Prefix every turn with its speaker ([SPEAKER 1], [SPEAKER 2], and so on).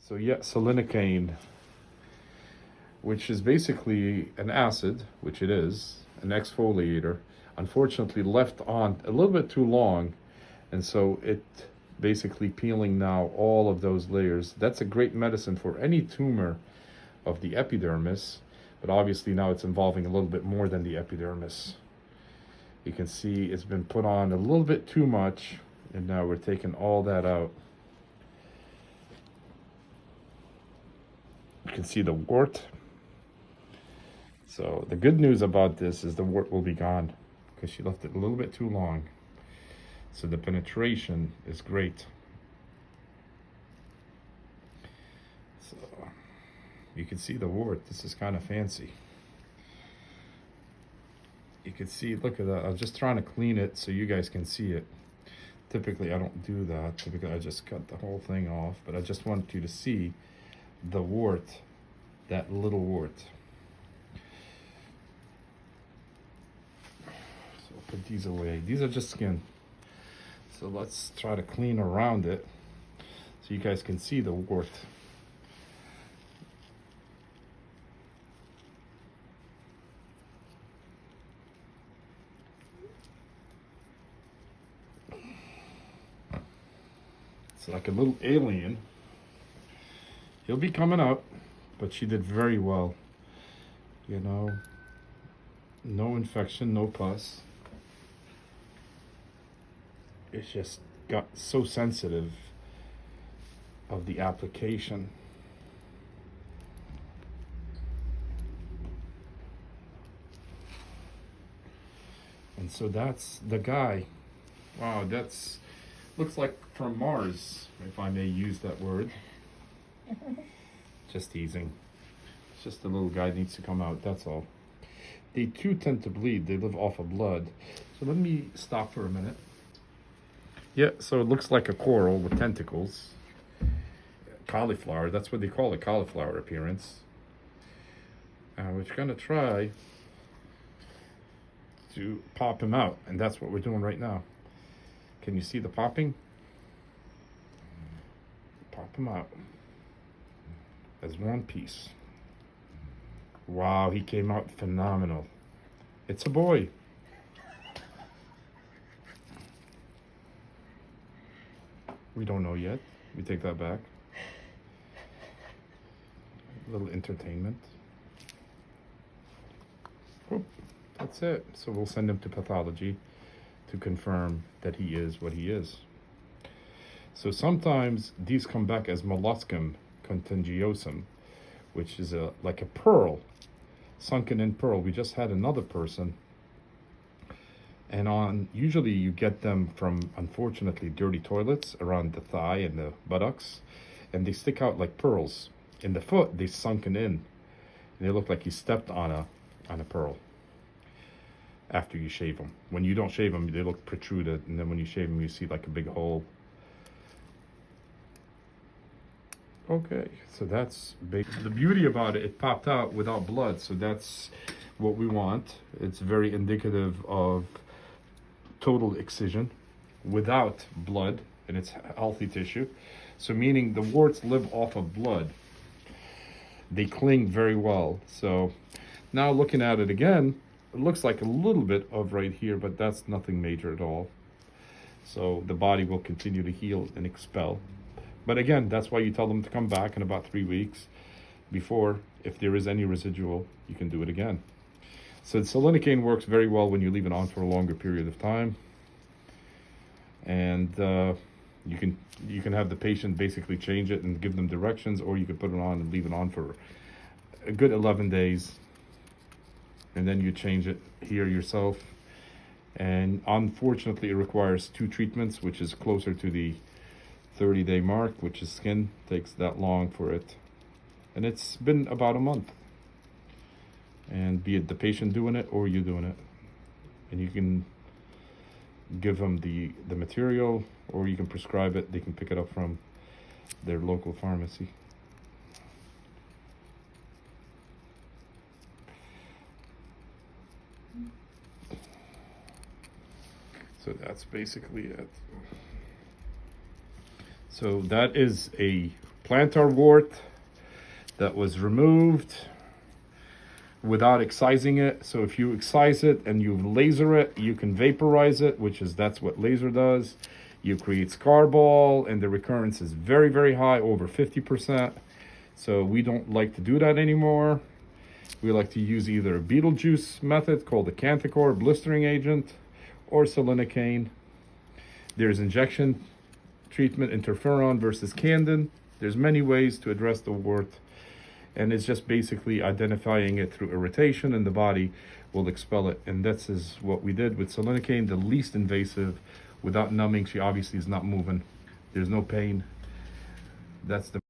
[SPEAKER 1] So yeah, silicane, which is basically an acid, which it is, an exfoliator, unfortunately left on a little bit too long, and so it basically peeling now all of those layers. That's a great medicine for any tumor of the epidermis, but obviously now it's involving a little bit more than the epidermis. You can see it's been put on a little bit too much, and now we're taking all that out. You can see the wart. So the good news about this is the wart will be gone because she left it a little bit too long. So the penetration is great. So you can see the wart. This is kind of fancy. You can see, look at that. I'm just trying to clean it so you guys can see it. Typically I don't do that. Typically I just cut the whole thing off, but I just want you to see the wart, that little wart. So put these away. These are just skin. So let's try to clean around it so you guys can see the wart. It's like a little alien. He'll be coming out, but she did very well. You know, no infection, no pus. It's just got so sensitive of the application. And so that's the guy. Wow, that's looks like from Mars, if I may use that word. Just teasing. It's just the little guy needs to come out, that's all. They too tend to bleed. They live off of blood. So let me stop for a minute. Yeah, so it looks like a coral with tentacles. Cauliflower, that's what they call it, cauliflower appearance. We're gonna try to pop him out, and that's what we're doing right now. Can you see the popping? Pop him out as one piece. Wow, he came out phenomenal. It's a boy. We don't know yet. We take that back. A little entertainment. Whoop, that's it. So we'll send him to pathology to confirm that he is what he is. So sometimes these come back as molluscum contagiosum, which is like a pearl, sunken in pearl. We just had another person, and usually you get them from, unfortunately, dirty toilets around the thigh and the buttocks, and they stick out like pearls. In the foot, they sunken in, and they look like you stepped on a pearl. After you shave them. When you don't shave them, they look protruded, and then when you shave them, you see like a big hole. Okay, so that's big. The beauty about it, it popped out without blood, so that's what we want. It's very indicative of total excision without blood, and it's healthy tissue. So meaning the warts live off of blood. They cling very well. So now looking at it again, it looks like a little bit of right here, but that's nothing major at all. So the body will continue to heal and expel. But again, that's why you tell them to come back in about 3 weeks before, if there is any residual, you can do it again. So the silicane works very well when you leave it on for a longer period of time. And you can have the patient basically change it and give them directions, or you could put it on and leave it on for a good 11 days. And then you change it here yourself. And unfortunately, it requires 2 treatments, which is closer to the 30-day mark, which is skin. Takes that long for it. And it's been about a month. And be it the patient doing it or you doing it. And you can give them the material, or you can prescribe it. They can pick it up from their local pharmacy. So that's basically it. So that is a plantar wart that was removed without excising it. So if you excise it and you laser it, you can vaporize it, that's what laser does. You create scar ball, and the recurrence is very, very high, over 50%. So we don't like to do that anymore. We like to use either a Beetlejuice method called the Canthicor blistering agent or selenocaine. There's injection treatment, interferon versus Candin. There's many ways to address the wart, and it's just basically identifying it through irritation, and the body will expel it. And this is what we did with selenocaine, the least invasive, without numbing. She obviously is not moving. There's no pain. That's the